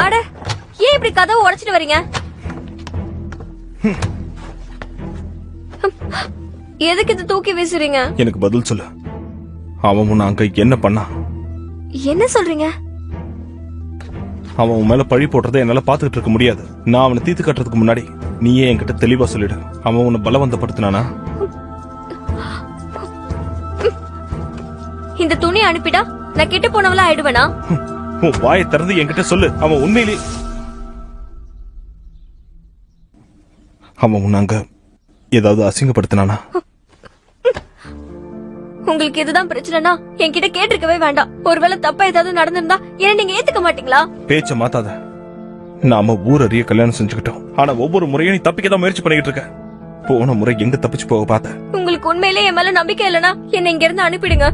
அட, ஏன் இப்படி கதவை உடைச்சிட்டு வரீங்க? எதுக்கு இது தூக்கி வீசுறீங்க? எனக்கு பதில் சொல்லு. அவன் உன்னை அங்க என்ன பண்ணா? என்ன சொல்றீங்க? அவன் உன் மேல பழி போடுறதை என்னால பாத்துக்கிட்டு இருக்க முடியாது. நான் அவனை தீர்த்து கட்டுறதுக்கு முன்னாடி நீயே என்கிட்ட தெளிவா சொல்லிடு. அவன் உன்னை பலவந்தப்படுத்தினானா? இந்த துணி அனுப்பிட்டா நான் கெட்டு போனவளா ஆயிடுவேனா? உன் வாயை திறந்து என்கிட்ட சொல்லு. அவன் உண்மையிலே அவன் உன்னை அங்க ஏதாவது அசிங்கப்படுத்தினானா? உங்களுக்கு இதுதான் பிரச்சனைனா என்கிட்ட கேட்டிருக்கவே வேண்டாம். ஒருவேளை தப்பா ஏதாவது நடந்திருந்தா என்ன நீங்க ஏத்துக்க மாட்டீங்களா? பேச்ச மாத்தாத. நாம ஊரறிய கல்யாணம் செஞ்சுக்கிட்டோம். ஆனா ஒவ்வொரு முறையும் நீ தப்பிக்கதான் முயற்சி பண்ணிக்கிட்டு இருக்க. போன முறை எங்க தப்பிச்சு போக பார்த்த? உங்களுக்கு உண்மையிலேயே என் மேல நம்பிக்கை இல்லனா என்ன இங்க இருந்து அனுப்பிடுங்க.